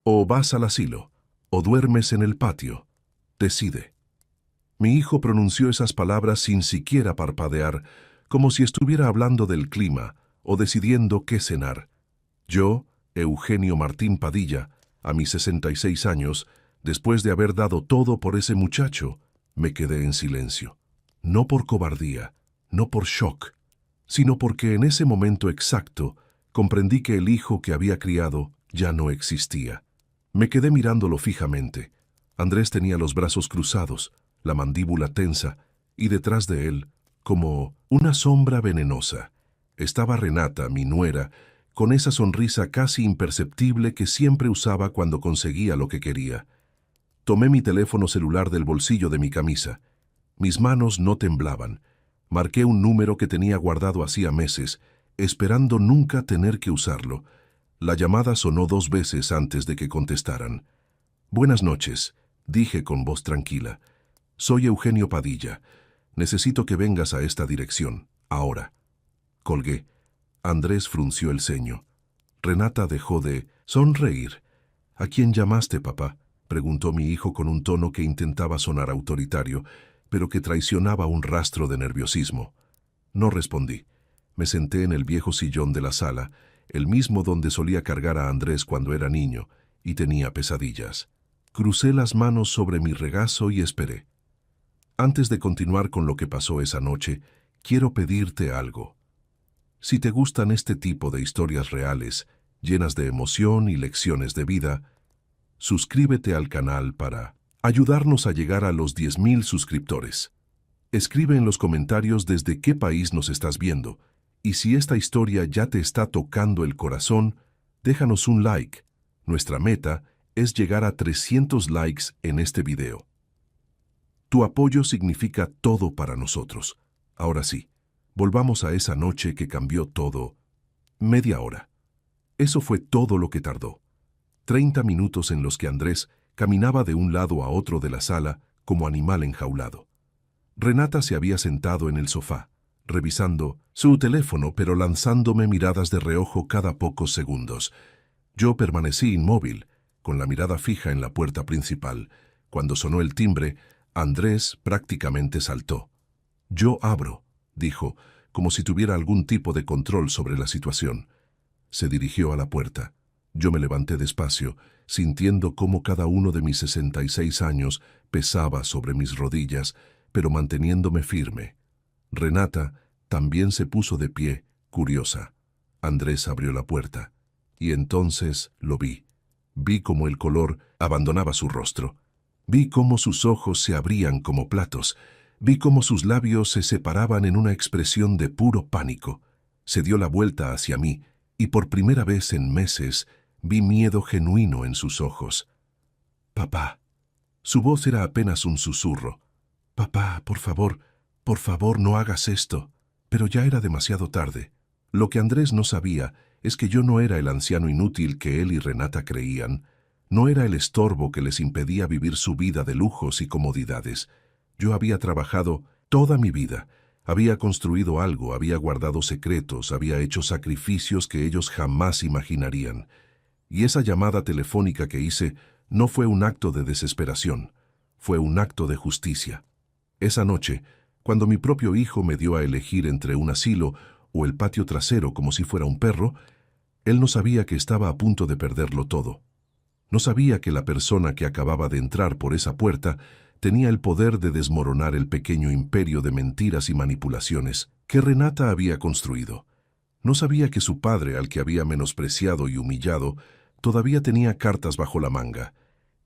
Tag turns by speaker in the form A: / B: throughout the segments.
A: O vas al asilo, o duermes en el patio. Decide. Mi hijo pronunció esas palabras sin siquiera parpadear, como si estuviera hablando del clima o decidiendo qué cenar. Yo, Eugenio Martín Padilla, a mis 66 años, después de haber dado todo por ese muchacho, me quedé en silencio. No por cobardía, no por shock, sino porque en ese momento exacto comprendí que el hijo que había criado ya no existía. Me quedé mirándolo fijamente. Andrés tenía los brazos cruzados, la mandíbula tensa, y detrás de él, como una sombra venenosa, estaba Renata, mi nuera, con esa sonrisa casi imperceptible que siempre usaba cuando conseguía lo que quería. Tomé mi teléfono celular del bolsillo de mi camisa. Mis manos no temblaban. Marqué un número que tenía guardado hacía meses, esperando nunca tener que usarlo. La llamada sonó 2 veces antes de que contestaran. «Buenas noches», dije con voz tranquila. «Soy Eugenio Padilla. Necesito que vengas a esta dirección, ahora». Colgué. Andrés frunció el ceño. Renata dejó de sonreír. «¿A quién llamaste, papá?», preguntó mi hijo con un tono que intentaba sonar autoritario, pero que traicionaba un rastro de nerviosismo. No respondí. Me senté en el viejo sillón de la sala, el mismo donde solía cargar a Andrés cuando era niño, y tenía pesadillas. Crucé las manos sobre mi regazo y esperé. Antes de continuar con lo que pasó esa noche, quiero pedirte algo. Si te gustan este tipo de historias reales, llenas de emoción y lecciones de vida, suscríbete al canal para ayudarnos a llegar a los 10.000 suscriptores. Escribe en los comentarios desde qué país nos estás viendo, y si esta historia ya te está tocando el corazón, déjanos un like. Nuestra meta es llegar a 300 likes en este video. Tu apoyo significa todo para nosotros. Ahora sí, volvamos a esa noche que cambió todo. Media hora. Eso fue todo lo que tardó. 30 minutos en los que Andrés caminaba de un lado a otro de la sala como animal enjaulado. Renata se había sentado en el sofá, revisando su teléfono pero lanzándome miradas de reojo cada pocos segundos. Yo permanecí inmóvil, con la mirada fija en la puerta principal. Cuando sonó el timbre, Andrés prácticamente saltó. «Yo abro», dijo, como si tuviera algún tipo de control sobre la situación. Se dirigió a la puerta. Yo me levanté despacio, sintiendo cómo cada uno de mis 66 años pesaba sobre mis rodillas, pero manteniéndome firme. Renata también se puso de pie, curiosa. Andrés abrió la puerta, y entonces lo vi. Vi cómo el color abandonaba su rostro. Vi cómo sus ojos se abrían como platos. Vi cómo sus labios se separaban en una expresión de puro pánico. Se dio la vuelta hacia mí, y por primera vez en meses vi miedo genuino en sus ojos. «Papá». Su voz era apenas un susurro. «Papá, por favor, no hagas esto». Pero ya era demasiado tarde. Lo que Andrés no sabía es que yo no era el anciano inútil que él y Renata creían. No era el estorbo que les impedía vivir su vida de lujos y comodidades. Yo había trabajado toda mi vida. Había construido algo, había guardado secretos, había hecho sacrificios que ellos jamás imaginarían. Y esa llamada telefónica que hice no fue un acto de desesperación, fue un acto de justicia. Esa noche, cuando mi propio hijo me dio a elegir entre un asilo o el patio trasero como si fuera un perro, él no sabía que estaba a punto de perderlo todo. No sabía que la persona que acababa de entrar por esa puerta tenía el poder de desmoronar el pequeño imperio de mentiras y manipulaciones que Renata había construido. No sabía que su padre, al que había menospreciado y humillado, todavía tenía cartas bajo la manga.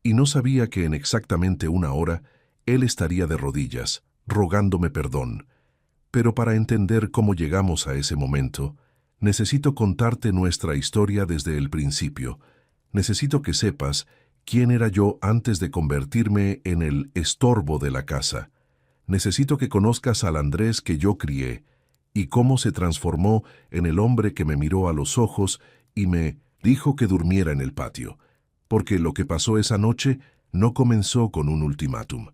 A: Y no sabía que en exactamente 1 hora él estaría de rodillas, rogándome perdón. Pero para entender cómo llegamos a ese momento, necesito contarte nuestra historia desde el principio. Necesito que sepas quién era yo antes de convertirme en el estorbo de la casa. Necesito que conozcas al Andrés que yo crié y cómo se transformó en el hombre que me miró a los ojos y me dijo que durmiera en el patio. Porque lo que pasó esa noche no comenzó con un ultimátum.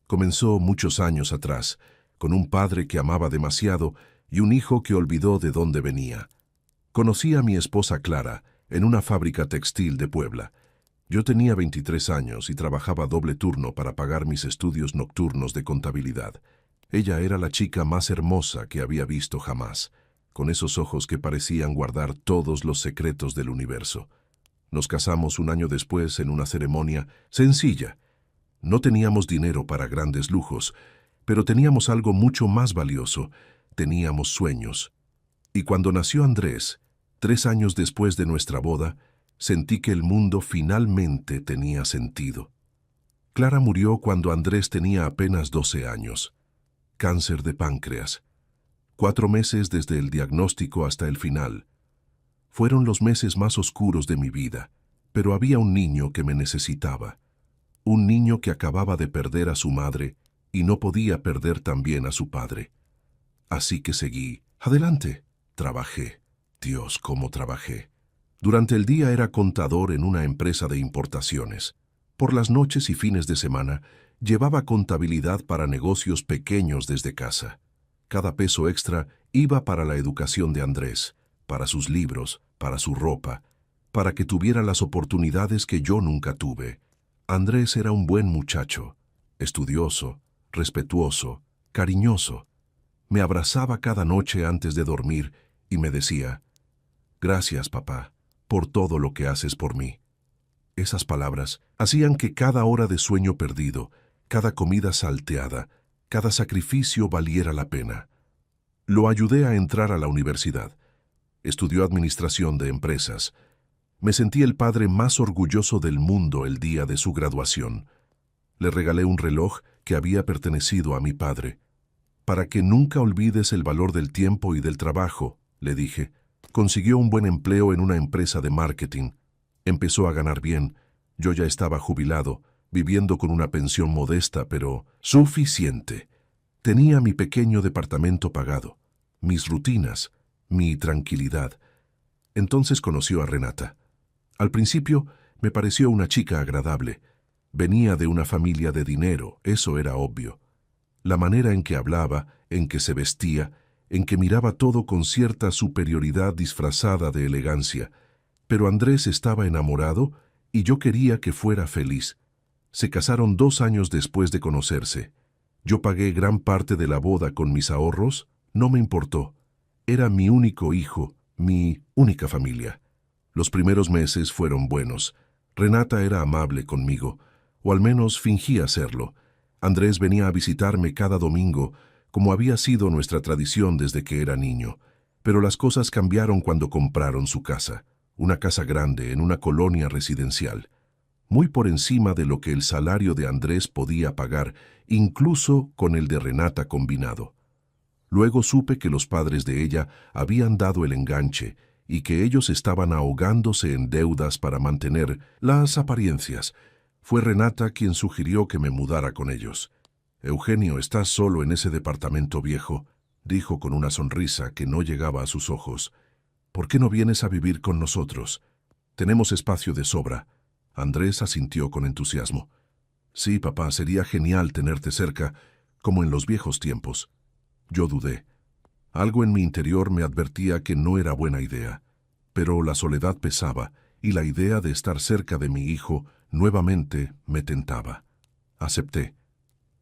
A: Comenzó muchos años atrás, con un padre que amaba demasiado y un hijo que olvidó de dónde venía. Conocí a mi esposa Clara en una fábrica textil de Puebla. Yo tenía 23 años y trabajaba doble turno para pagar mis estudios nocturnos de contabilidad. Ella era la chica más hermosa que había visto jamás, con esos ojos que parecían guardar todos los secretos del universo. Nos casamos un año después en una ceremonia sencilla. No teníamos dinero para grandes lujos, pero teníamos algo mucho más valioso. Teníamos sueños. Y cuando nació Andrés, 3 años después de nuestra boda, sentí que el mundo finalmente tenía sentido. Clara murió cuando Andrés tenía apenas 12 años. Cáncer de páncreas. 4 meses desde el diagnóstico hasta el final. Fueron los meses más oscuros de mi vida, pero había un niño que me necesitaba. Un niño que acababa de perder a su madre y no podía perder también a su padre. Así que seguí. Adelante. Trabajé. Dios, cómo trabajé. Durante el día era contador en una empresa de importaciones. Por las noches y fines de semana llevaba contabilidad para negocios pequeños desde casa. Cada peso extra iba para la educación de Andrés, para sus libros, para su ropa, para que tuviera las oportunidades que yo nunca tuve. Andrés era un buen muchacho, estudioso, respetuoso, cariñoso. Me abrazaba cada noche antes de dormir y me decía, «Gracias, papá, por todo lo que haces por mí». Esas palabras hacían que cada hora de sueño perdido, cada comida salteada, cada sacrificio valiera la pena. Lo ayudé a entrar a la universidad. Estudió administración de empresas. Me sentí el padre más orgulloso del mundo el día de su graduación. Le regalé un reloj que había pertenecido a mi padre. «Para que nunca olvides el valor del tiempo y del trabajo», le dije. Consiguió un buen empleo en una empresa de marketing. Empezó a ganar bien. Yo ya estaba jubilado, viviendo con una pensión modesta, pero suficiente. Tenía mi pequeño departamento pagado, mis rutinas, mi tranquilidad. Entonces conoció a Renata. Al principio me pareció una chica agradable. Venía de una familia de dinero, eso era obvio. La manera en que hablaba, en que se vestía, en que miraba todo con cierta superioridad disfrazada de elegancia. Pero Andrés estaba enamorado y yo quería que fuera feliz. Se casaron 2 años después de conocerse. Yo pagué gran parte de la boda con mis ahorros, no me importó. Era mi único hijo, mi única familia. Los primeros meses fueron buenos. Renata era amable conmigo, o al menos fingía serlo. Andrés venía a visitarme cada domingo, como había sido nuestra tradición desde que era niño. Pero las cosas cambiaron cuando compraron su casa, una casa grande en una colonia residencial, muy por encima de lo que el salario de Andrés podía pagar, incluso con el de Renata combinado. Luego supe que los padres de ella habían dado el enganche y que ellos estaban ahogándose en deudas para mantener las apariencias. Fue Renata quien sugirió que me mudara con ellos. «Eugenio, estás solo en ese departamento viejo», dijo con una sonrisa que no llegaba a sus ojos. «¿Por qué no vienes a vivir con nosotros? Tenemos espacio de sobra». Andrés asintió con entusiasmo. «Sí, papá, sería genial tenerte cerca, como en los viejos tiempos». Yo dudé. Algo en mi interior me advertía que no era buena idea, pero la soledad pesaba y la idea de estar cerca de mi hijo nuevamente me tentaba. Acepté.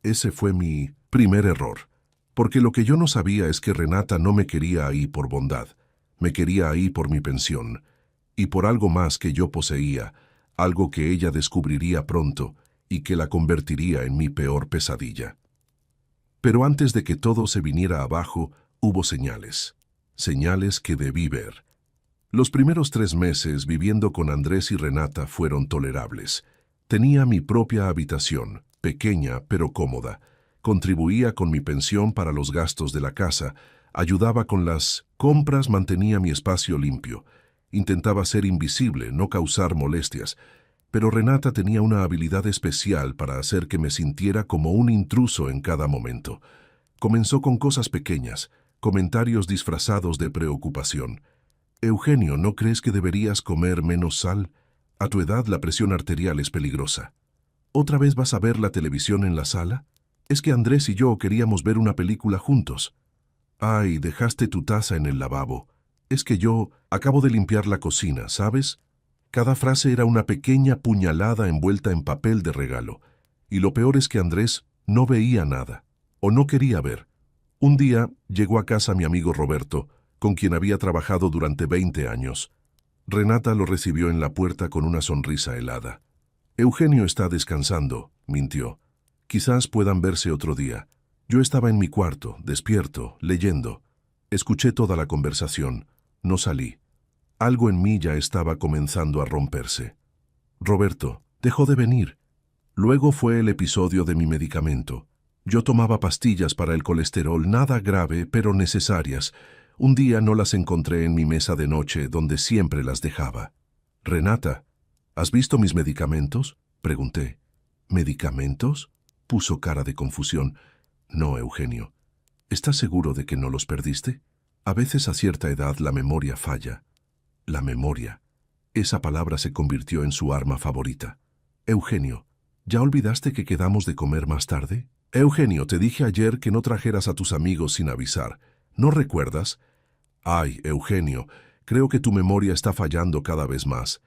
A: Ese fue mi primer error, porque lo que yo no sabía es que Renata no me quería ahí por bondad, me quería ahí por mi pensión, y por algo más que yo poseía, algo que ella descubriría pronto y que la convertiría en mi peor pesadilla. Pero antes de que todo se viniera abajo, hubo señales que debí ver. Los primeros 3 meses viviendo con Andrés y Renata fueron tolerables. Tenía mi propia habitación, pequeña pero cómoda. Contribuía con mi pensión para los gastos de la casa, ayudaba con las compras, mantenía mi espacio limpio. Intentaba ser invisible, no causar molestias. Pero Renata tenía una habilidad especial para hacer que me sintiera como un intruso en cada momento. Comenzó con cosas pequeñas, comentarios disfrazados de preocupación. «Eugenio, ¿no crees que deberías comer menos sal? A tu edad la presión arterial es peligrosa. ¿Otra vez vas a ver la televisión en la sala? Es que Andrés y yo queríamos ver una película juntos. Ay, dejaste tu taza en el lavabo. Es que yo acabo de limpiar la cocina, ¿sabes? Cada frase era una pequeña puñalada envuelta en papel de regalo. Y lo peor es que Andrés no veía nada, o no quería ver. Un día llegó a casa mi amigo Roberto, con quien había trabajado durante 20 años. Renata lo recibió en la puerta con una sonrisa helada. Eugenio está descansando, mintió. Quizás puedan verse otro día. Yo estaba en mi cuarto, despierto, leyendo. Escuché toda la conversación. No salí. Algo en mí ya estaba comenzando a romperse. Roberto dejó de venir. Luego fue el episodio de mi medicamento. Yo tomaba pastillas para el colesterol, nada grave, pero necesarias. Un día no las encontré en mi mesa de noche, donde siempre las dejaba. Renata, ¿has visto mis medicamentos?, pregunté. ¿Medicamentos?, puso cara de confusión. No, Eugenio. ¿Estás seguro de que no los perdiste? A veces a cierta edad la memoria falla. La memoria. Esa palabra se convirtió en su arma favorita. Eugenio, ¿ya olvidaste que quedamos de comer más tarde? Eugenio, te dije ayer que no trajeras a tus amigos sin avisar. ¿No recuerdas? Ay, Eugenio, creo que tu memoria está fallando cada vez más.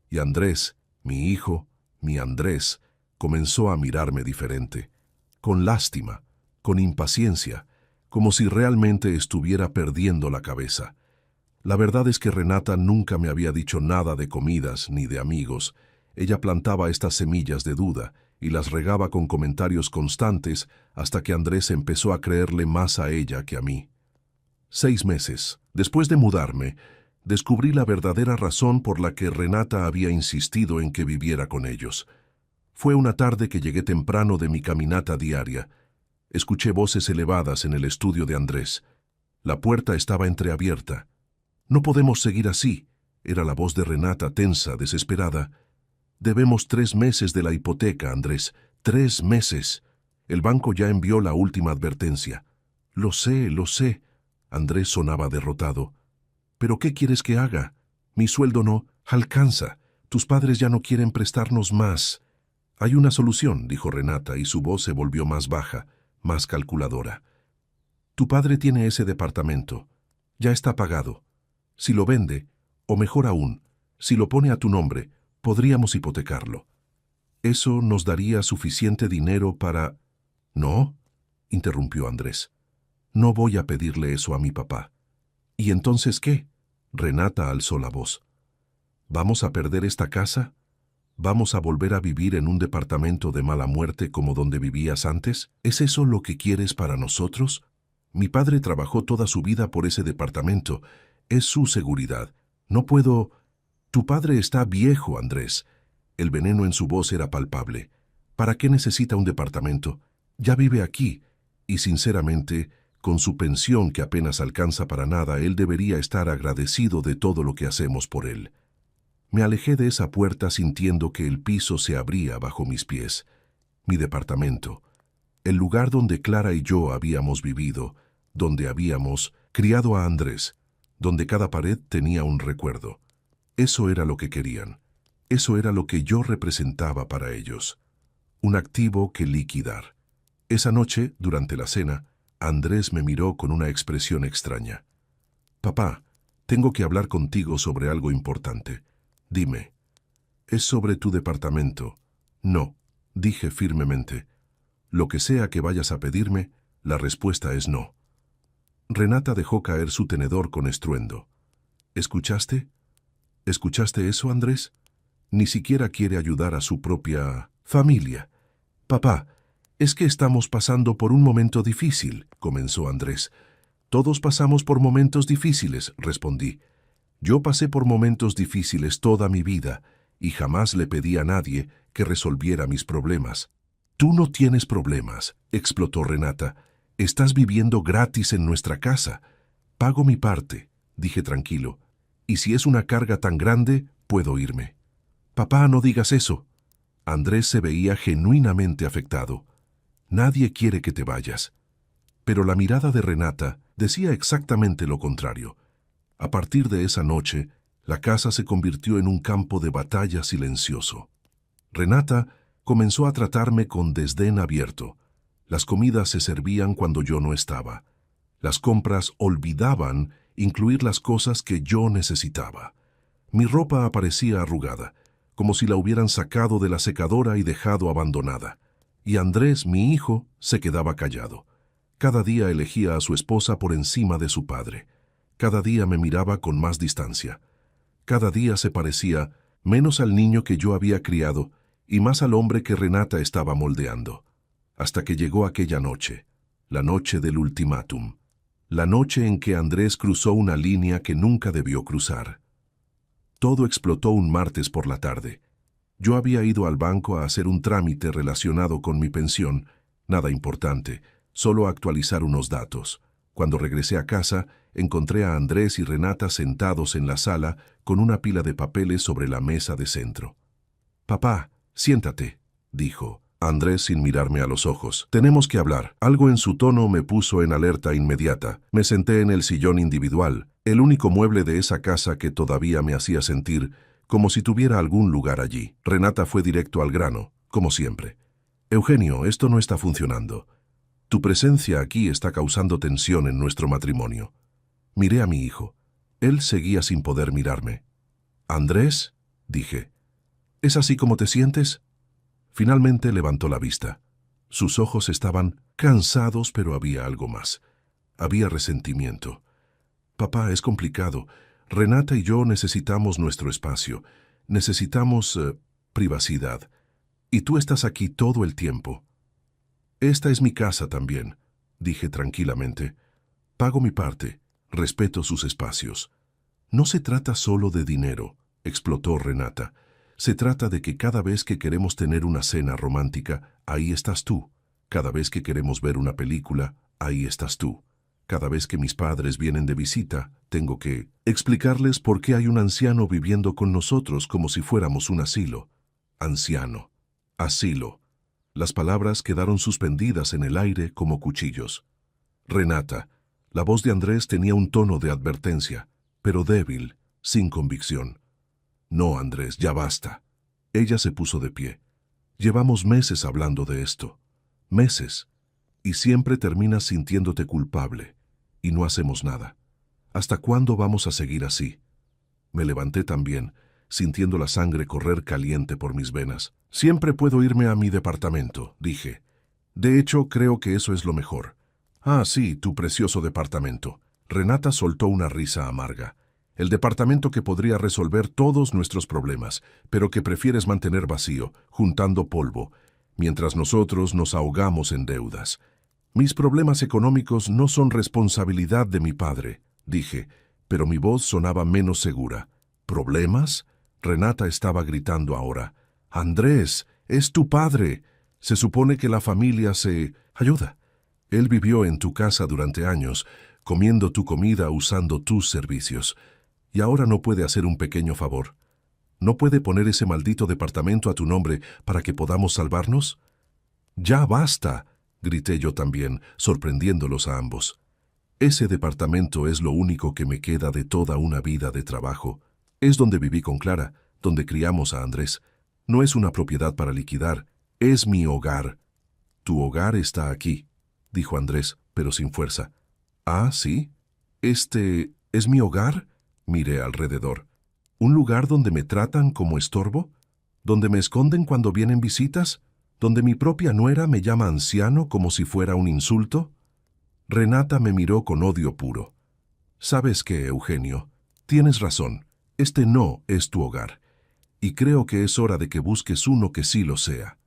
A: Y Andrés, mi hijo, mi Andrés, comenzó a mirarme diferente, con lástima, con impaciencia, como si realmente estuviera perdiendo la cabeza. La verdad es que Renata nunca me había dicho nada de comidas ni de amigos. Ella plantaba estas semillas de duda y las regaba con comentarios constantes hasta que Andrés empezó a creerle más a ella que a mí. 6 meses después de mudarme, descubrí la verdadera razón por la que Renata había insistido en que viviera con ellos. Fue una tarde que llegué temprano de mi caminata diaria. Escuché voces elevadas en el estudio de Andrés. La puerta estaba entreabierta. «No podemos seguir así», era la voz de Renata, tensa, desesperada. «Debemos 3 meses de la hipoteca, Andrés. 3 meses. El banco ya envió la última advertencia». Lo sé, lo sé». Andrés sonaba derrotado. «¿Pero qué quieres que haga? Mi sueldo no alcanza. Tus padres ya no quieren prestarnos más». «Hay una solución», dijo Renata, y su voz se volvió más baja, más calculadora. «Tu padre tiene ese departamento. Ya está pagado. Si lo vende, o mejor aún, si lo pone a tu nombre, podríamos hipotecarlo. Eso nos daría suficiente dinero para...» «No», interrumpió Andrés. «No voy a pedirle eso a mi papá». «¿Y entonces qué?», Renata alzó la voz. «¿Vamos a perder esta casa? ¿Vamos a volver a vivir en un departamento de mala muerte como donde vivías antes? ¿Es eso lo que quieres para nosotros? Mi padre trabajó toda su vida por ese departamento. Es su seguridad. No puedo...» «Tu padre está viejo, Andrés». El veneno en su voz era palpable. «¿Para qué necesita un departamento? Ya vive aquí. Y sinceramente, con su pensión que apenas alcanza para nada, él debería estar agradecido de todo lo que hacemos por él». Me alejé de esa puerta sintiendo que el piso se abría bajo mis pies. Mi departamento. El lugar donde Clara y yo habíamos vivido, donde habíamos criado a Andrés, donde cada pared tenía un recuerdo. Eso era lo que querían. Eso era lo que yo representaba para ellos. Un activo que liquidar. Esa noche, durante la cena, Andrés me miró con una expresión extraña. «Papá, tengo que hablar contigo sobre algo importante. Dime». «¿Es sobre tu departamento?» «No», dije firmemente. «Lo que sea que vayas a pedirme, la respuesta es no». Renata dejó caer su tenedor con estruendo. «¿Escuchaste? ¿Escuchaste eso, Andrés? Ni siquiera quiere ayudar a su propia familia». «Papá, es que estamos pasando por un momento difícil», comenzó Andrés. «Todos pasamos por momentos difíciles», respondí. «Yo pasé por momentos difíciles toda mi vida y jamás le pedí a nadie que resolviera mis problemas». «Tú no tienes problemas», explotó Renata. «Estás viviendo gratis en nuestra casa». «Pago mi parte», dije tranquilo. «Y si es una carga tan grande, puedo irme». «Papá, no digas eso». Andrés se veía genuinamente afectado. «Nadie quiere que te vayas». Pero la mirada de Renata decía exactamente lo contrario. A partir de esa noche, la casa se convirtió en un campo de batalla silencioso. Renata comenzó a tratarme con desdén abierto. Las comidas se servían cuando yo no estaba. Las compras olvidaban incluir las cosas que yo necesitaba. Mi ropa aparecía arrugada, como si la hubieran sacado de la secadora y dejado abandonada. Y Andrés, mi hijo, se quedaba callado. Cada día elegía a su esposa por encima de su padre. Cada día me miraba con más distancia. Cada día se parecía menos al niño que yo había criado y más al hombre que Renata estaba moldeando. Hasta que llegó aquella noche, la noche del ultimátum. La noche en que Andrés cruzó una línea que nunca debió cruzar. Todo explotó un martes por la tarde. Yo había ido al banco a hacer un trámite relacionado con mi pensión, nada importante, solo actualizar unos datos. Cuando regresé a casa, encontré a Andrés y Renata sentados en la sala con una pila de papeles sobre la mesa de centro. «Papá, siéntate», dijo Andrés sin mirarme a los ojos. «Tenemos que hablar». Algo en su tono me puso en alerta inmediata. Me senté en el sillón individual, el único mueble de esa casa que todavía me hacía sentir como si tuviera algún lugar allí. Renata fue directo al grano, como siempre. «Eugenio, esto no está funcionando. Tu presencia aquí está causando tensión en nuestro matrimonio». Miré a mi hijo. Él seguía sin poder mirarme. «Andrés», dije, «¿es así como te sientes?» Finalmente levantó la vista. Sus ojos estaban cansados, pero había algo más. Había resentimiento. «Papá, es complicado. Renata y yo necesitamos nuestro espacio. Necesitamos privacidad. Y tú estás aquí todo el tiempo». «Esta es mi casa también», dije tranquilamente. «Pago mi parte. Respeto sus espacios». «No se trata solo de dinero», explotó Renata. «Se trata de que cada vez que queremos tener una cena romántica, ahí estás tú. Cada vez que queremos ver una película, ahí estás tú. Cada vez que mis padres vienen de visita, tengo que explicarles por qué hay un anciano viviendo con nosotros como si fuéramos un asilo». Anciano. Asilo. Las palabras quedaron suspendidas en el aire como cuchillos. «Renata». La voz de Andrés tenía un tono de advertencia, pero débil, sin convicción. «No, Andrés, ya basta». Ella se puso de pie. «Llevamos meses hablando de esto. Meses. Y siempre terminas sintiéndote culpable. Y no hacemos nada. ¿Hasta cuándo vamos a seguir así?» Me levanté también, sintiendo la sangre correr caliente por mis venas. «Siempre puedo irme a mi departamento», dije. «De hecho, creo que eso es lo mejor». «Ah, sí, tu precioso departamento». Renata soltó una risa amarga. «El departamento que podría resolver todos nuestros problemas, pero que prefieres mantener vacío, juntando polvo, mientras nosotros nos ahogamos en deudas». «Mis problemas económicos no son responsabilidad de mi padre», dije, pero mi voz sonaba menos segura. «¿Problemas?». Renata estaba gritando ahora. «Andrés, es tu padre. Se supone que la familia se ayuda. Él vivió en tu casa durante años, comiendo tu comida, usando tus servicios. Y ahora no puede hacer un pequeño favor. ¿No puede poner ese maldito departamento a tu nombre para que podamos salvarnos?». «Ya basta», grité yo también, sorprendiéndolos a ambos. «Ese departamento es lo único que me queda de toda una vida de trabajo. Es donde viví con Clara, donde criamos a Andrés. No es una propiedad para liquidar, es mi hogar». «Tu hogar está aquí», dijo Andrés, pero sin fuerza. «¿Ah, sí? ¿Este es mi hogar?». Miré alrededor. ¿Un lugar donde me tratan como estorbo? ¿Donde me esconden cuando vienen visitas? ¿Donde mi propia nuera me llama anciano como si fuera un insulto? Renata me miró con odio puro. «¿Sabes qué, Eugenio? Tienes razón. Este no es tu hogar. Y creo que es hora de que busques uno que sí lo sea».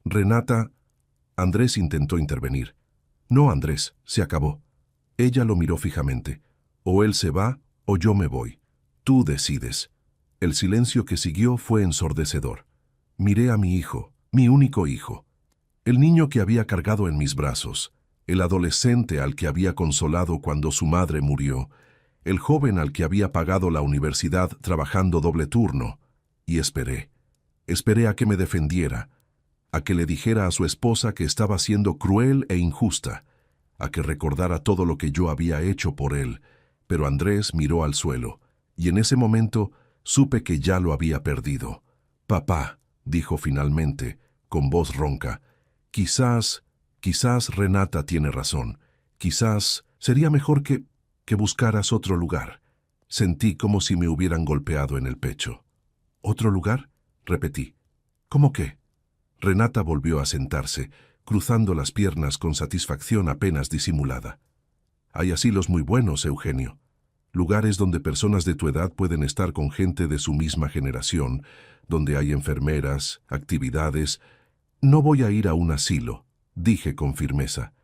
A: «Renata». Andrés intentó intervenir. «No, Andrés, se acabó». Ella lo miró fijamente. «O él se va, o yo me voy. Tú decides». El silencio que siguió fue ensordecedor. Miré a mi hijo, mi único hijo. El niño que había cargado en mis brazos, el adolescente al que había consolado cuando su madre murió, el joven al que había pagado la universidad trabajando doble turno. Y esperé. Esperé a que me defendiera, a que le dijera a su esposa que estaba siendo cruel e injusta, a que recordara todo lo que yo había hecho por él, pero Andrés miró al suelo, y en ese momento supe que ya lo había perdido. «Papá», dijo finalmente, con voz ronca, quizás Renata tiene razón. Quizás sería mejor que buscaras otro lugar. Sentí como si me hubieran golpeado en el pecho. ¿Otro lugar? Repetí. ¿Cómo qué? Renata volvió a sentarse, cruzando las piernas con satisfacción apenas disimulada. Hay asilos muy buenos, Eugenio. Lugares donde personas de tu edad pueden estar con gente de su misma generación, donde hay enfermeras, actividades. No voy a ir a un asilo, dije con firmeza.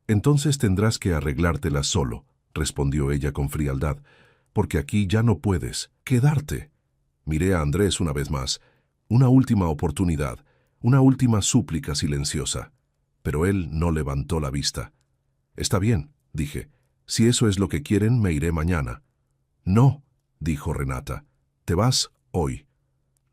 A: Entonces tendrás que arreglártelas solo, respondió ella con frialdad, porque aquí ya no puedes quedarte. Miré a Andrés una vez más, una última oportunidad, una última súplica silenciosa. Pero él no levantó la vista. Está bien, dije. Si eso es lo que quieren, me iré mañana. No, dijo Renata. Te vas hoy.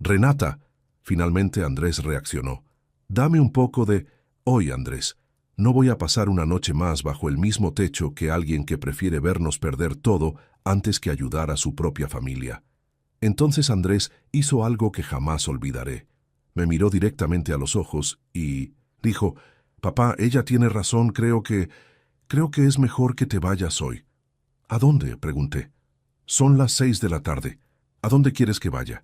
A: Renata. Finalmente Andrés reaccionó. Dame un poco de... Hoy, Andrés. No voy a pasar una noche más bajo el mismo techo que alguien que prefiere vernos perder todo antes que ayudar a su propia familia. Entonces Andrés hizo algo que jamás olvidaré. Me miró directamente a los ojos y dijo, «Papá, ella tiene razón, creo que es mejor que te vayas hoy». «¿A dónde?», pregunté. «Son las 6 de la tarde. ¿A dónde quieres que vaya?».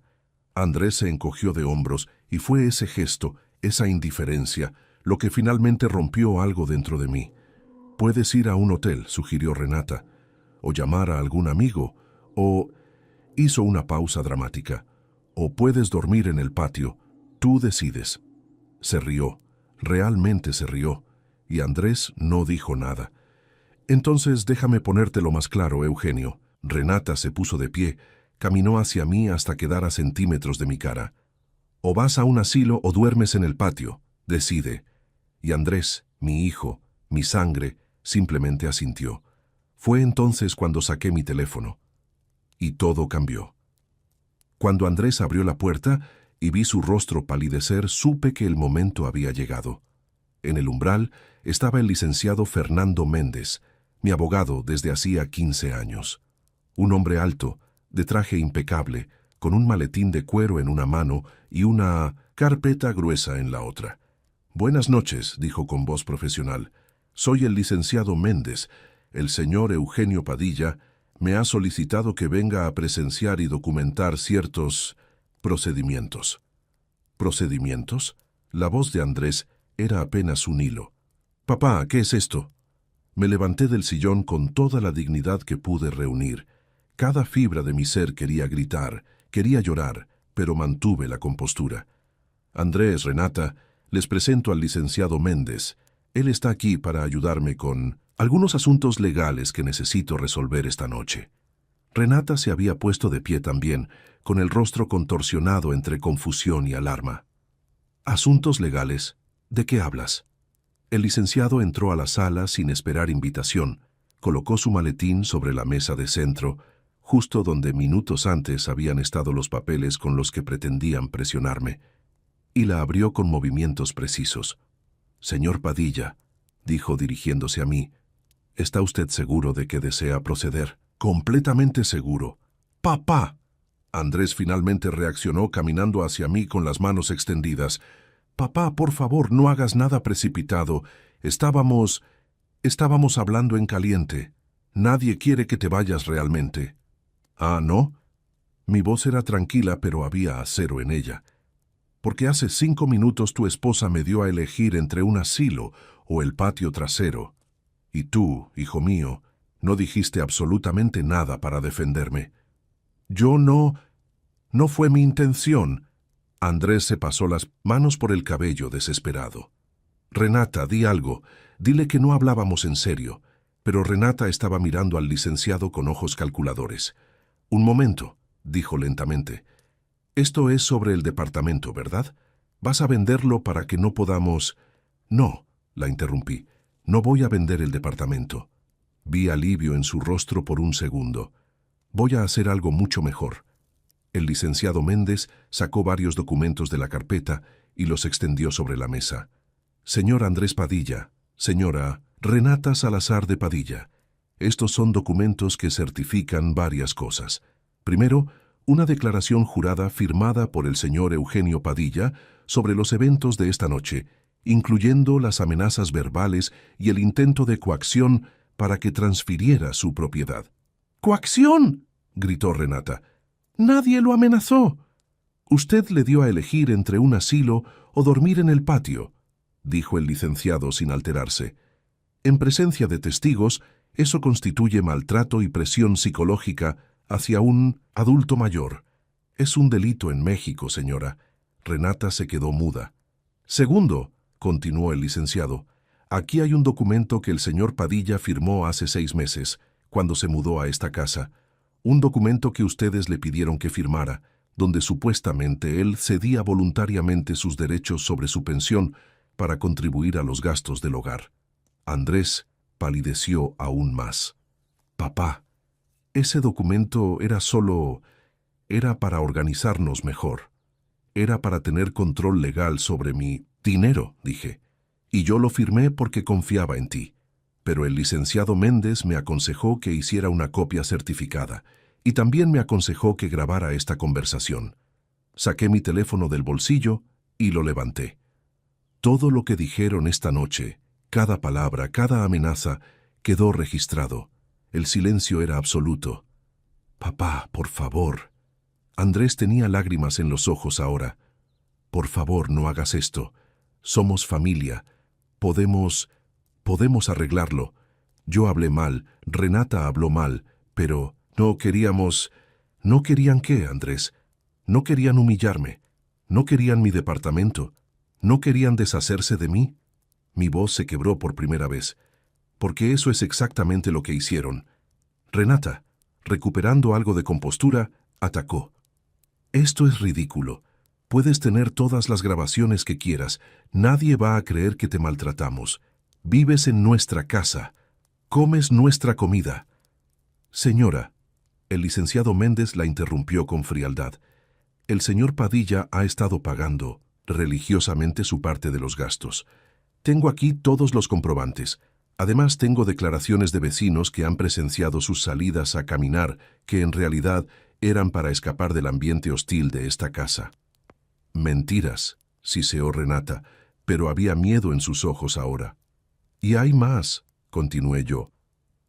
A: Andrés se encogió de hombros y fue ese gesto, esa indiferencia, lo que finalmente rompió algo dentro de mí. «Puedes ir a un hotel», sugirió Renata, «o llamar a algún amigo, o...». Hizo una pausa dramática. «O puedes dormir en el patio. Tú decides». Se rió. Realmente se rió. Y Andrés no dijo nada. «Entonces déjame ponértelo más claro, Eugenio». Renata se puso de pie, caminó hacia mí hasta quedar a centímetros de mi cara. «O vas a un asilo o duermes en el patio. Decide». Y Andrés, mi hijo, mi sangre, simplemente asintió. Fue entonces cuando saqué mi teléfono. Y todo cambió. Cuando Andrés abrió la puerta y vi su rostro palidecer, supe que el momento había llegado. En el umbral estaba el licenciado Fernando Méndez, mi abogado desde hacía 15 años. Un hombre alto, de traje impecable, con un maletín de cuero en una mano y una carpeta gruesa en la otra. «Buenas noches», dijo con voz profesional. «Soy el licenciado Méndez. El señor Eugenio Padilla me ha solicitado que venga a presenciar y documentar ciertos procedimientos». ¿Procedimientos? La voz de Andrés era apenas un hilo. «Papá, ¿qué es esto?». Me levanté del sillón con toda la dignidad que pude reunir. Cada fibra de mi ser quería gritar, quería llorar, pero mantuve la compostura. «Andrés, Renata, les presento al licenciado Méndez. Él está aquí para ayudarme con algunos asuntos legales que necesito resolver esta noche». Renata se había puesto de pie también, con el rostro contorsionado entre confusión y alarma. «¿Asuntos legales? ¿De qué hablas?». El licenciado entró a la sala sin esperar invitación, colocó su maletín sobre la mesa de centro, justo donde minutos antes habían estado los papeles con los que pretendían presionarme, y la abrió con movimientos precisos. «Señor Padilla», dijo dirigiéndose a mí, «¿está usted seguro de que desea proceder?». «Completamente seguro». «¡Papá!». Andrés finalmente reaccionó caminando hacia mí con las manos extendidas. «Papá, por favor, no hagas nada precipitado. Estábamos hablando en caliente. Nadie quiere que te vayas realmente». «¿Ah, no?». Mi voz era tranquila, pero había acero en ella. «Porque hace 5 minutos tu esposa me dio a elegir entre un asilo o el patio trasero. Y tú, hijo mío, no dijiste absolutamente nada para defenderme». «Yo no fue mi intención». Andrés se pasó las manos por el cabello desesperado. «Renata, di algo. Dile que no hablábamos en serio». Pero Renata estaba mirando al licenciado con ojos calculadores. «Un momento», dijo lentamente. «Esto es sobre el departamento, ¿verdad? ¿Vas a venderlo para que no podamos...». «No», la interrumpí. «No voy a vender el departamento». Vi alivio en su rostro por un segundo. «Voy a hacer algo mucho mejor». El licenciado Méndez sacó varios documentos de la carpeta y los extendió sobre la mesa. «Señor Andrés Padilla, señora Renata Salazar de Padilla, estos son documentos que certifican varias cosas. Primero, una declaración jurada firmada por el señor Eugenio Padilla sobre los eventos de esta noche, incluyendo las amenazas verbales y el intento de coacción para que transfiriera su propiedad». «¿Coacción?», gritó Renata. «Nadie lo amenazó. Usted le dio a elegir entre un asilo o dormir en el patio», dijo el licenciado sin alterarse. «En presencia de testigos, eso constituye maltrato y presión psicológica hacia un adulto mayor. Es un delito en México, señora». Renata se quedó muda. «Segundo», continuó el licenciado, «aquí hay un documento que el señor Padilla firmó hace 6 meses, cuando se mudó a esta casa. Un documento que ustedes le pidieron que firmara, donde supuestamente él cedía voluntariamente sus derechos sobre su pensión para contribuir a los gastos del hogar». Andrés palideció aún más. «Papá, ese documento era para organizarnos mejor. Era para tener control legal sobre mi dinero», dije. «Y yo lo firmé porque confiaba en ti. Pero el licenciado Méndez me aconsejó que hiciera una copia certificada y también me aconsejó que grabara esta conversación. Saqué mi teléfono del bolsillo y lo levanté. Todo lo que dijeron esta noche, cada palabra, cada amenaza, quedó registrado. El silencio era absoluto. «Papá, por favor». Andrés tenía lágrimas en los ojos ahora. «Por favor, no hagas esto. Somos familia. Podemos arreglarlo. Yo hablé mal, Renata habló mal, pero no queríamos... ¿No querían qué, Andrés? ¿No querían humillarme? ¿No querían mi departamento? ¿No querían deshacerse de mí?» Mi voz se quebró por primera vez, porque eso es exactamente lo que hicieron. Renata, recuperando algo de compostura, atacó. «Esto es ridículo. Puedes tener todas las grabaciones que quieras. Nadie va a creer que te maltratamos. Vives en nuestra casa. Comes nuestra comida». «Señora», el licenciado Méndez la interrumpió con frialdad, «el señor Padilla ha estado pagando religiosamente su parte de los gastos. Tengo aquí todos los comprobantes. Además, tengo declaraciones de vecinos que han presenciado sus salidas a caminar, que en realidad eran para escapar del ambiente hostil de esta casa». «Mentiras», siseó Renata, pero había miedo en sus ojos ahora. «Y hay más», continué yo.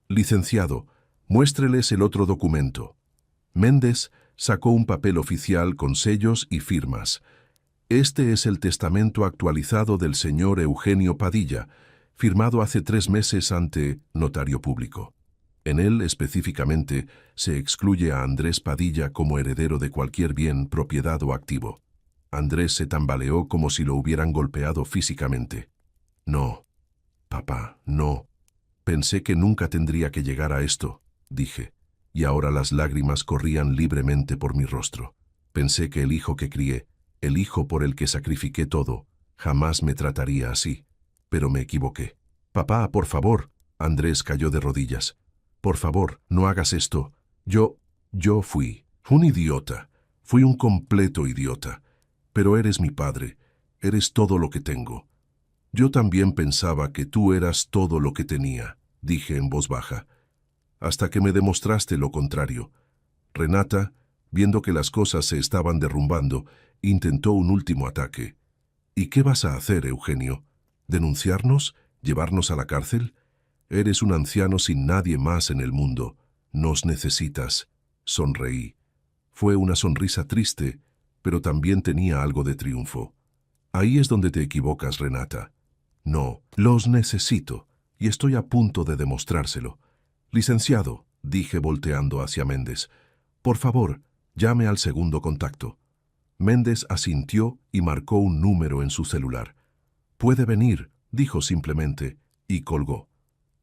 A: «Licenciado, muéstreles el otro documento». Méndez sacó un papel oficial con sellos y firmas. «Este es el testamento actualizado del señor Eugenio Padilla, firmado hace 3 meses ante notario público. En él, específicamente, se excluye a Andrés Padilla como heredero de cualquier bien, propiedad o activo». Andrés se tambaleó como si lo hubieran golpeado físicamente. «No, papá, no. Pensé que nunca tendría que llegar a esto», dije, y ahora las lágrimas corrían libremente por mi rostro. Pensé que el hijo que crié, el hijo por el que sacrifiqué todo, jamás me trataría así. Pero me equivoqué. «Papá, por favor». Andrés cayó de rodillas. «Por favor, no hagas esto. Yo fui un idiota. Fui un completo idiota. Pero eres mi padre. Eres todo lo que tengo. Yo también pensaba que tú eras todo lo que tenía», dije en voz baja, «hasta que me demostraste lo contrario». Renata, viendo que las cosas se estaban derrumbando, intentó un último ataque. «¿Y qué vas a hacer, Eugenio? ¿Denunciarnos? ¿Llevarnos a la cárcel? Eres un anciano sin nadie más en el mundo. Nos necesitas». Sonreí. Fue una sonrisa triste, pero también tenía algo de triunfo. «Ahí es donde te equivocas, Renata. No, los necesito, y estoy a punto de demostrárselo. Licenciado», dije volteando hacia Méndez, «por favor, llame al segundo contacto». Méndez asintió y marcó un número en su celular. «Puede venir», dijo simplemente, y colgó.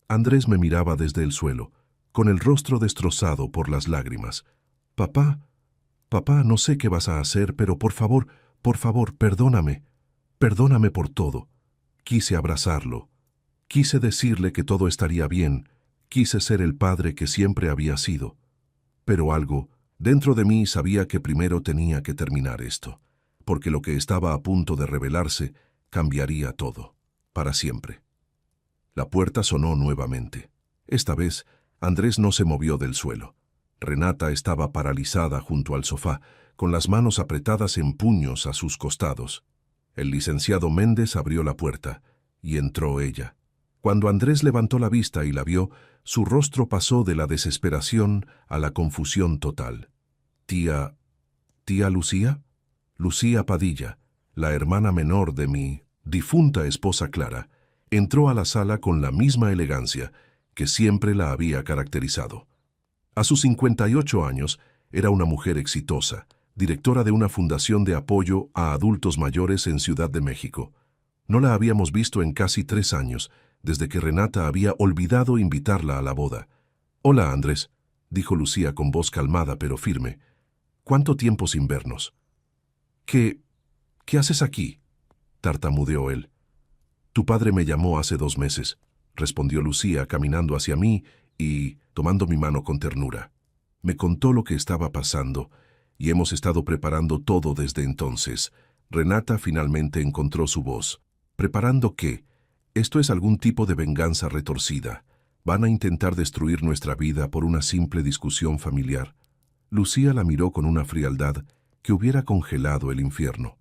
A: Andrés me miraba desde el suelo, con el rostro destrozado por las lágrimas. «Papá, papá, no sé qué vas a hacer, pero por favor, perdóname. Perdóname por todo». Quise abrazarlo. Quise decirle que todo estaría bien. Quise ser el padre que siempre había sido. Pero algo, dentro de mí, sabía que primero tenía que terminar esto, porque lo que estaba a punto de revelarse cambiaría todo, para siempre. La puerta sonó nuevamente. Esta vez, Andrés no se movió del suelo. Renata estaba paralizada junto al sofá, con las manos apretadas en puños a sus costados. El licenciado Méndez abrió la puerta, y entró ella. Cuando Andrés levantó la vista y la vio, su rostro pasó de la desesperación a la confusión total. ¿Tía Lucía? Lucía Padilla, la hermana menor de mi difunta esposa Clara, entró a la sala con la misma elegancia que siempre la había caracterizado. A sus 58 años, era una mujer exitosa, directora de una fundación de apoyo a adultos mayores en Ciudad de México. No la habíamos visto en casi 3 años, desde que Renata había olvidado invitarla a la boda. «Hola, Andrés», dijo Lucía con voz calmada pero firme. «¿Cuánto tiempo sin vernos?» «¿Qué haces aquí?», tartamudeó él. «Tu padre me llamó hace 2 meses», respondió Lucía caminando hacia mí y tomando mi mano con ternura. Me contó lo que estaba pasando y hemos estado preparando todo desde entonces. Renata finalmente encontró su voz. ¿Preparando qué? Esto es algún tipo de venganza retorcida. Van a intentar destruir nuestra vida por una simple discusión familiar. Lucía la miró con una frialdad que hubiera congelado el infierno.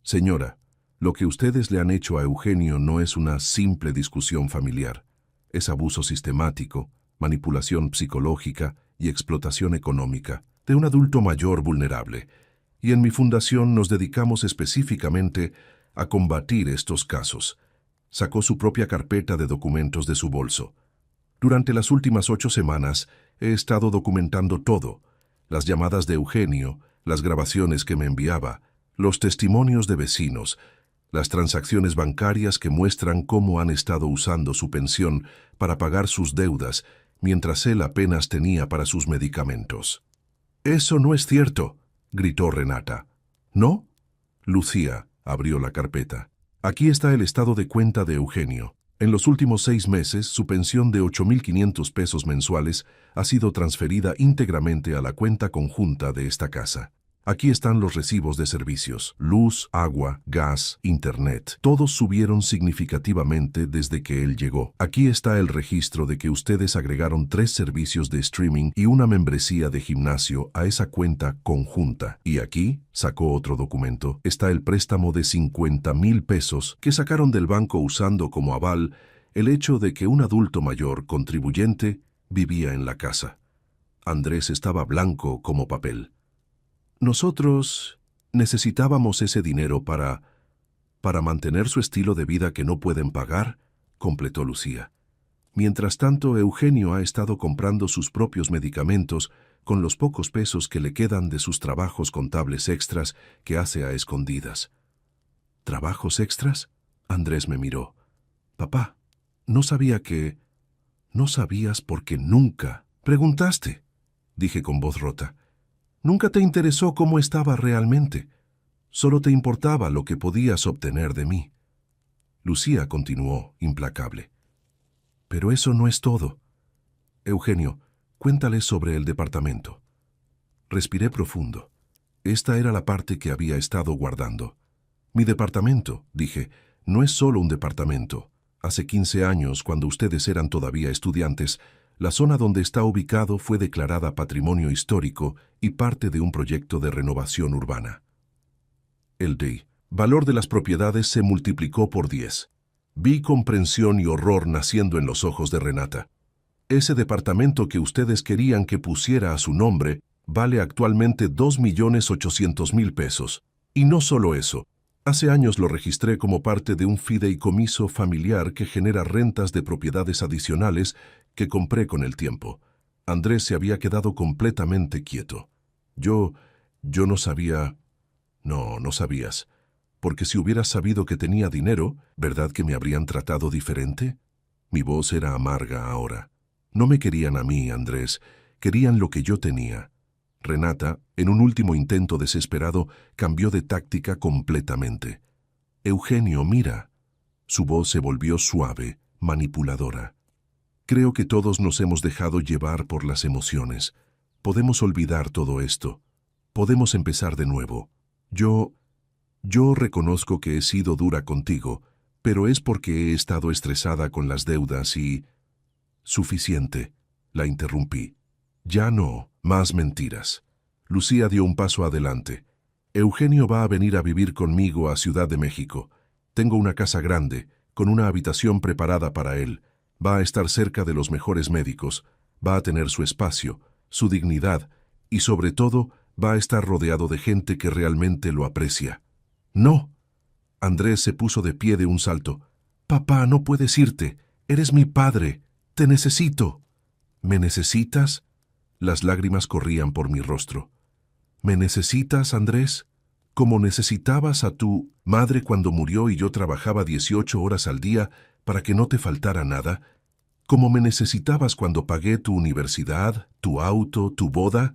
A: Señora, lo que ustedes le han hecho a Eugenio no es una simple discusión familiar. Es abuso sistemático, manipulación psicológica y explotación económica de un adulto mayor vulnerable. Y en mi fundación nos dedicamos específicamente a combatir estos casos. Sacó su propia carpeta de documentos de su bolso. Durante las últimas 8 semanas he estado documentando todo. Las llamadas de Eugenio, las grabaciones que me enviaba, los testimonios de vecinos, las transacciones bancarias que muestran cómo han estado usando su pensión para pagar sus deudas, mientras él apenas tenía para sus medicamentos. «Eso no es cierto», gritó Renata. «¿No?» Lucía abrió la carpeta. «Aquí está el estado de cuenta de Eugenio. En los últimos 6 meses, su pensión de 8.500 pesos mensuales ha sido transferida íntegramente a la cuenta conjunta de esta casa. Aquí están los recibos de servicios, luz, agua, gas, internet. Todos subieron significativamente desde que él llegó. Aquí está el registro de que ustedes agregaron 3 servicios de streaming y una membresía de gimnasio a esa cuenta conjunta. Y aquí, sacó otro documento, está el préstamo de 50,000 pesos que sacaron del banco usando como aval el hecho de que un adulto mayor contribuyente vivía en la casa. Andrés estaba blanco como papel. «Nosotros necesitábamos ese dinero para mantener su estilo de vida que no pueden pagar», completó Lucía. «Mientras tanto, Eugenio ha estado comprando sus propios medicamentos con los pocos pesos que le quedan de sus trabajos contables extras que hace a escondidas». «¿Trabajos extras?», Andrés me miró. «Papá, no sabía que... No sabías porque nunca preguntaste», dije con voz rota. «Nunca te interesó cómo estaba realmente. Solo te importaba lo que podías obtener de mí». Lucía continuó, implacable. «Pero eso no es todo. Eugenio, cuéntale sobre el departamento». Respiré profundo. Esta era la parte que había estado guardando. «Mi departamento», dije, «no es solo un departamento. Hace 15 años, cuando ustedes eran todavía estudiantes, la zona donde está ubicado fue declarada Patrimonio Histórico y parte de un proyecto de renovación urbana». El valor de las propiedades se multiplicó por 10. Vi comprensión y horror naciendo en los ojos de Renata. «Ese departamento que ustedes querían que pusiera a su nombre vale actualmente 2.800.000 pesos. Y no solo eso. Hace años lo registré como parte de un fideicomiso familiar que genera rentas de propiedades adicionales que compré con el tiempo». Andrés se había quedado completamente quieto. Yo no sabía... No sabías. Porque si hubieras sabido que tenía dinero, ¿verdad que me habrían tratado diferente? Mi voz era amarga ahora. No me querían a mí, Andrés. Querían lo que yo tenía. Renata, en un último intento desesperado, cambió de táctica completamente. «Eugenio, mira». Su voz se volvió suave, manipuladora. «Creo que todos nos hemos dejado llevar por las emociones. Podemos olvidar todo esto. Podemos empezar de nuevo. Yo reconozco que he sido dura contigo, pero es porque he estado estresada con las deudas y...» «Suficiente», la interrumpí. «Ya no, más mentiras». Lucía dio un paso adelante. «Eugenio va a venir a vivir conmigo a Ciudad de México. Tengo una casa grande, con una habitación preparada para él, va a estar cerca de los mejores médicos, va a tener su espacio, su dignidad y, sobre todo, va a estar rodeado de gente que realmente lo aprecia. ¡No! Andrés se puso de pie de un salto. «Papá, no puedes irte. Eres mi padre. Te necesito». «¿Me necesitas?» Las lágrimas corrían por mi rostro. «¿Me necesitas, Andrés? Como necesitabas a tu madre cuando murió y yo trabajaba 18 horas al día para que no te faltara nada. Como me necesitabas cuando pagué tu universidad, tu auto, tu boda.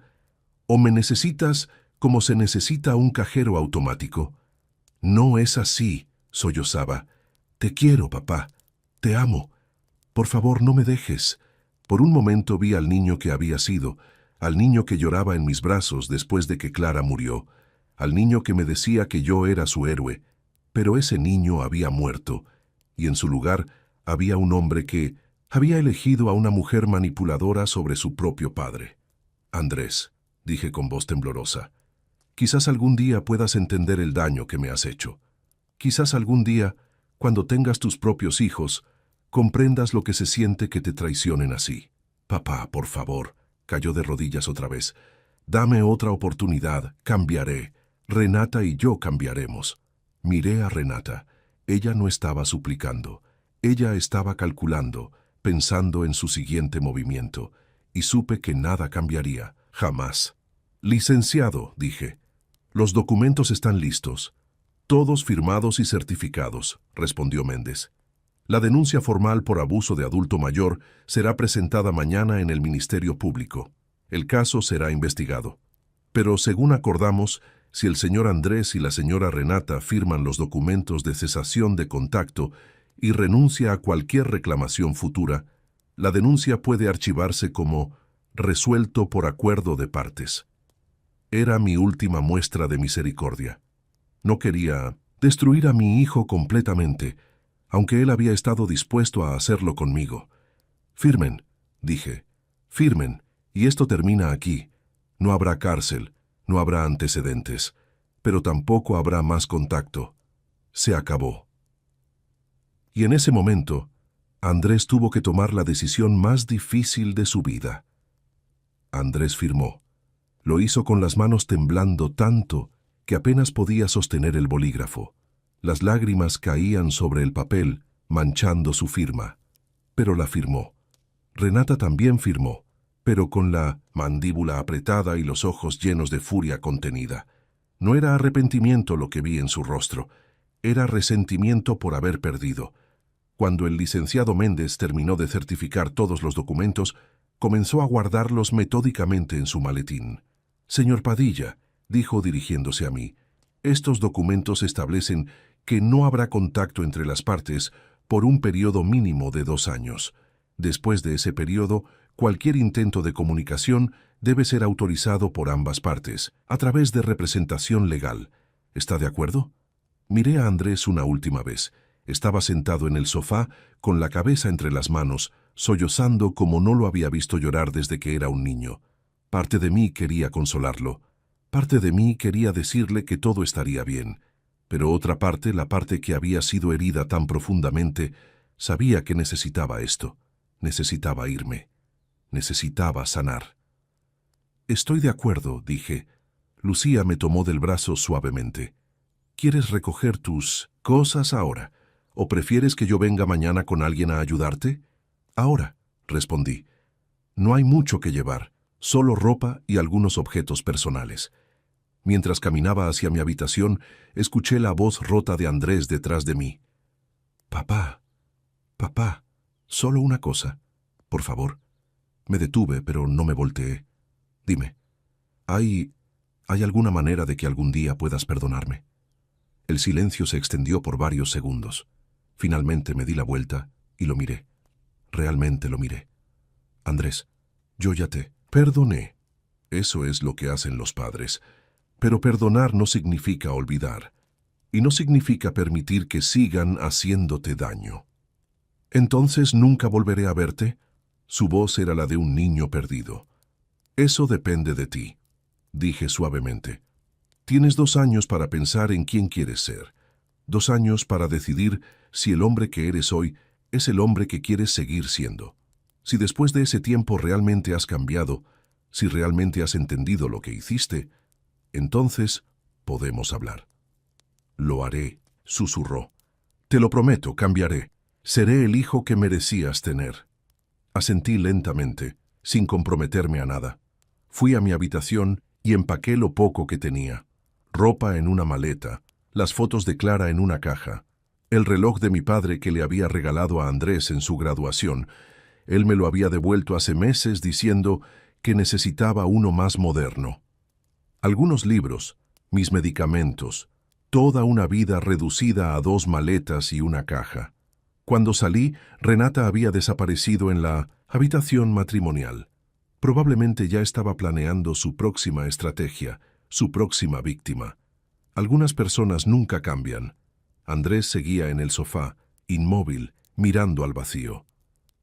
A: ¿O me necesitas como se necesita un cajero automático?» «No es así», sollozaba. «Te quiero, papá. Te amo. Por favor, no me dejes». Por un momento vi al niño que había sido, al niño que lloraba en mis brazos después de que Clara murió, al niño que me decía que yo era su héroe, pero ese niño había muerto, y en su lugar había un hombre que había elegido a una mujer manipuladora sobre su propio padre. «Andrés», dije con voz temblorosa, «quizás algún día puedas entender el daño que me has hecho. Quizás algún día, cuando tengas tus propios hijos, comprendas lo que se siente que te traicionen así». «Papá, por favor», cayó de rodillas otra vez. «Dame otra oportunidad, cambiaré. Renata y yo cambiaremos». Miré a Renata. Ella no estaba suplicando. Ella estaba calculando, pensando en su siguiente movimiento, y supe que nada cambiaría, jamás. «Licenciado», dije, «los documentos están listos». «Todos firmados y certificados», respondió Méndez. «La denuncia formal por abuso de adulto mayor será presentada mañana en el Ministerio Público. El caso será investigado. Pero, según acordamos, si el señor Andrés y la señora Renata firman los documentos de cesación de contacto y renuncia a cualquier reclamación futura, la denuncia puede archivarse como resuelto por acuerdo de partes». Era mi última muestra de misericordia. No quería destruir a mi hijo completamente, aunque él había estado dispuesto a hacerlo conmigo. «Firmen», dije, «firmen, y esto termina aquí. No habrá cárcel, no habrá antecedentes, pero tampoco habrá más contacto. Se acabó». Y en ese momento, Andrés tuvo que tomar la decisión más difícil de su vida. Andrés firmó. Lo hizo con las manos temblando tanto que apenas podía sostener el bolígrafo. Las lágrimas caían sobre el papel, manchando su firma. Pero la firmó. Renata también firmó, pero con la mandíbula apretada y los ojos llenos de furia contenida. No era arrepentimiento lo que vi en su rostro, era resentimiento por haber perdido. Cuando el licenciado Méndez terminó de certificar todos los documentos, comenzó a guardarlos metódicamente en su maletín. «Señor Padilla», dijo dirigiéndose a mí, «estos documentos establecen que no habrá contacto entre las partes por un periodo mínimo de 2 años. Después de ese periodo, cualquier intento de comunicación debe ser autorizado por ambas partes, a través de representación legal. ¿Está de acuerdo?» Miré a Andrés una última vez. Estaba sentado en el sofá, con la cabeza entre las manos, sollozando como no lo había visto llorar desde que era un niño. Parte de mí quería consolarlo. Parte de mí quería decirle que todo estaría bien. Pero otra parte, la parte que había sido herida tan profundamente, sabía que necesitaba esto. Necesitaba irme. Necesitaba sanar. «Estoy de acuerdo», dije. Lucía me tomó del brazo suavemente. «¿Quieres recoger tus cosas ahora? ¿O prefieres que yo venga mañana con alguien a ayudarte?» «Ahora», respondí. «No hay mucho que llevar, solo ropa y algunos objetos personales». Mientras caminaba hacia mi habitación, escuché la voz rota de Andrés detrás de mí. «Papá, papá, solo una cosa, por favor». Me detuve, pero no me volteé. «Dime, ¿hay alguna manera de que algún día puedas perdonarme?» El silencio se extendió por varios segundos. Finalmente me di la vuelta y lo miré. Realmente lo miré. «Andrés, yo ya te perdoné». Eso es lo que hacen los padres. Pero perdonar no significa olvidar. Y no significa permitir que sigan haciéndote daño. «¿Entonces nunca volveré a verte?» Su voz era la de un niño perdido. «Eso depende de ti», dije suavemente. «Tienes 2 años para pensar en quién quieres ser. 2 años para decidir si el hombre que eres hoy es el hombre que quieres seguir siendo. Si después de ese tiempo realmente has cambiado, si realmente has entendido lo que hiciste, entonces podemos hablar. Lo haré, susurró. Te lo prometo, cambiaré. Seré el hijo que merecías tener. Asentí lentamente, sin comprometerme a nada. Fui a mi habitación y empaqué lo poco que tenía. Ropa en una maleta, las fotos de Clara en una caja, el reloj de mi padre que le había regalado a Andrés en su graduación. Él me lo había devuelto hace meses diciendo que necesitaba uno más moderno. Algunos libros, mis medicamentos, toda una vida reducida a 2 maletas y una caja. Cuando salí, Renata había desaparecido en la habitación matrimonial. Probablemente ya estaba planeando su próxima estrategia, su próxima víctima. Algunas personas nunca cambian. Andrés seguía en el sofá, inmóvil, mirando al vacío.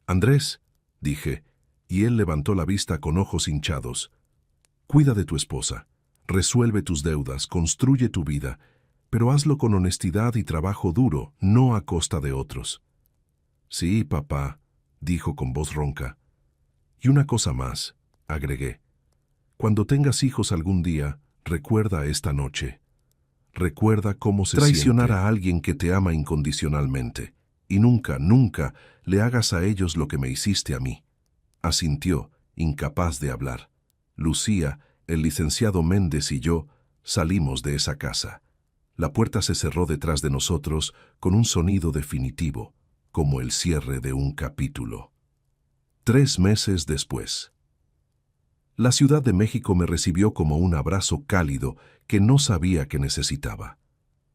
A: «Andrés», dije, y él levantó la vista con ojos hinchados. «Cuida de tu esposa, resuelve tus deudas, construye tu vida, pero hazlo con honestidad y trabajo duro, no a costa de otros». «Sí, papá», dijo con voz ronca. «Y una cosa más», agregué. «Cuando tengas hijos algún día, recuerda esta noche. Recuerda cómo se traicionar a alguien que te ama incondicionalmente. Y nunca, nunca le hagas a ellos lo que me hiciste a mí». Asintió, incapaz de hablar. Lucía, el licenciado Méndez y yo salimos de esa casa. La puerta se cerró detrás de nosotros con un sonido definitivo, como el cierre de un capítulo. 3 meses después. La Ciudad de México me recibió como un abrazo cálido que no sabía que necesitaba.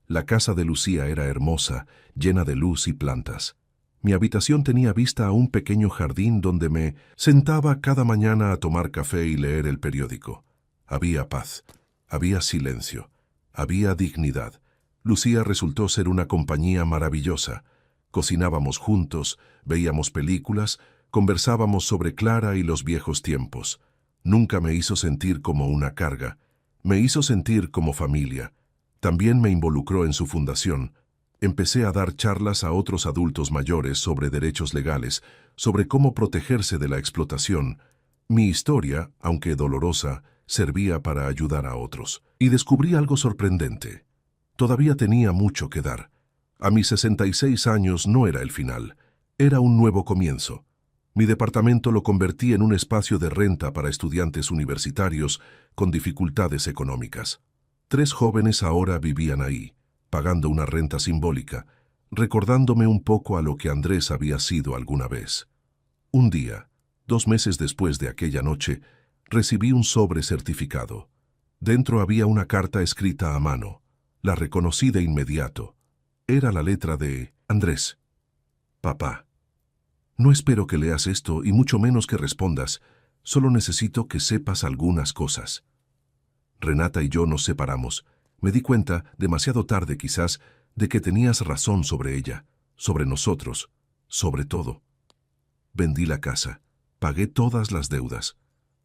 A: La casa de Lucía era hermosa, llena de luz y plantas. Mi habitación tenía vista a un pequeño jardín donde me sentaba cada mañana a tomar café y leer el periódico. Había paz, había silencio, había dignidad. Lucía resultó ser una compañía maravillosa. Cocinábamos juntos, veíamos películas, conversábamos sobre Clara y los viejos tiempos. Nunca me hizo sentir como una carga. Me hizo sentir como familia. También me involucró en su fundación. Empecé a dar charlas a otros adultos mayores sobre derechos legales, sobre cómo protegerse de la explotación. Mi historia, aunque dolorosa, servía para ayudar a otros. Y descubrí algo sorprendente. Todavía tenía mucho que dar. A mis 66 años no era el final. Era un nuevo comienzo. Mi departamento lo convertí en un espacio de renta para estudiantes universitarios con dificultades económicas. 3 jóvenes ahora vivían ahí, pagando una renta simbólica, recordándome un poco a lo que Andrés había sido alguna vez. Un día, 2 meses después de aquella noche, recibí un sobre certificado. Dentro había una carta escrita a mano. La reconocí de inmediato. Era la letra de Andrés. «Papá, no espero que leas esto y mucho menos que respondas. Solo necesito que sepas algunas cosas». Renata y yo nos separamos. Me di cuenta, demasiado tarde quizás, de que tenías razón sobre ella, sobre nosotros, sobre todo. Vendí la casa, pagué todas las deudas.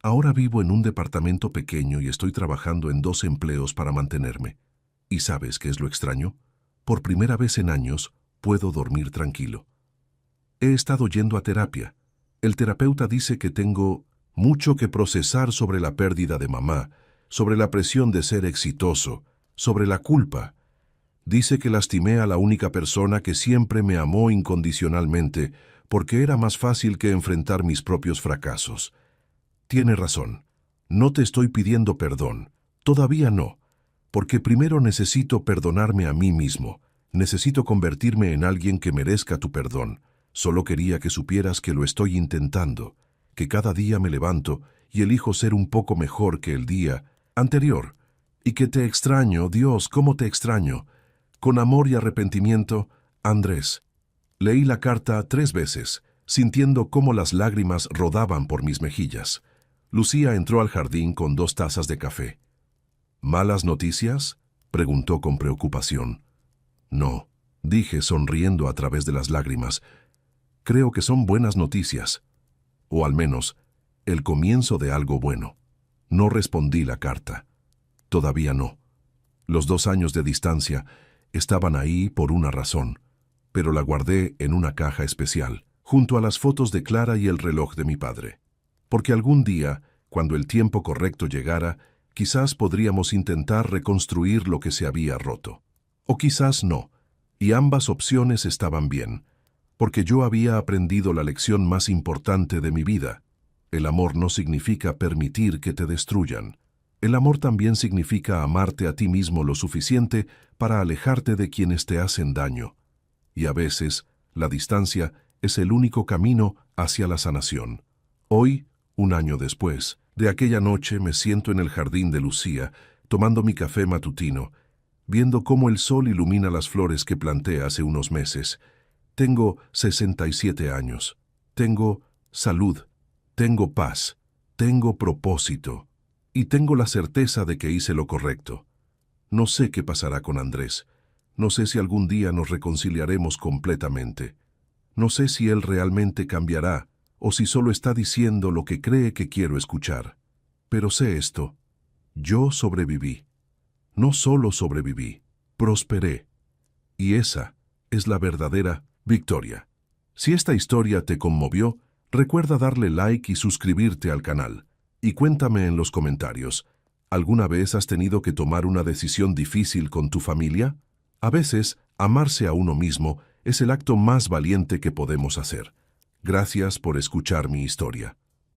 A: Ahora vivo en un departamento pequeño y estoy trabajando en 2 empleos para mantenerme. ¿Y sabes qué es lo extraño? Por primera vez en años, puedo dormir tranquilo. He estado yendo a terapia. El terapeuta dice que tengo mucho que procesar sobre la pérdida de mamá, sobre la presión de ser exitoso, sobre la culpa. Dice que lastimé a la única persona que siempre me amó incondicionalmente, porque era más fácil que enfrentar mis propios fracasos. Tiene razón. No te estoy pidiendo perdón. Todavía no. Porque primero necesito perdonarme a mí mismo. Necesito convertirme en alguien que merezca tu perdón. Solo quería que supieras que lo estoy intentando, que cada día me levanto y elijo ser un poco mejor que el día anterior, y que te extraño, Dios, cómo te extraño. Con amor y arrepentimiento, Andrés. Leí la carta 3 veces, sintiendo cómo las lágrimas rodaban por mis mejillas. Lucía entró al jardín con 2 tazas de café. ¿Malas noticias?, preguntó con preocupación. No, dije sonriendo a través de las lágrimas. Creo que son buenas noticias. O al menos, el comienzo de algo bueno. No respondí la carta. Todavía no. Los 2 años de distancia, estaban ahí por una razón, pero la guardé en una caja especial, junto a las fotos de Clara y el reloj de mi padre. Porque algún día, cuando el tiempo correcto llegara, quizás podríamos intentar reconstruir lo que se había roto. O quizás no, y ambas opciones estaban bien, porque yo había aprendido la lección más importante de mi vida. El amor no significa permitir que te destruyan. El amor también significa amarte a ti mismo lo suficiente para alejarte de quienes te hacen daño. Y a veces, la distancia es el único camino hacia la sanación. Hoy, un año después, de aquella noche me siento en el jardín de Lucía, tomando mi café matutino, viendo cómo el sol ilumina las flores que planté hace unos meses. Tengo 67 años. Tengo salud. Tengo paz. Tengo propósito. Y tengo la certeza de que hice lo correcto. No sé qué pasará con Andrés. No sé si algún día nos reconciliaremos completamente. No sé si él realmente cambiará o si solo está diciendo lo que cree que quiero escuchar. Pero sé esto. Yo sobreviví. No solo sobreviví, prosperé. Y esa es la verdadera victoria. Si esta historia te conmovió, recuerda darle like y suscribirte al canal. Y cuéntame en los comentarios, ¿alguna vez has tenido que tomar una decisión difícil con tu familia? A veces, amarse a uno mismo es el acto más valiente que podemos hacer. Gracias por escuchar mi historia.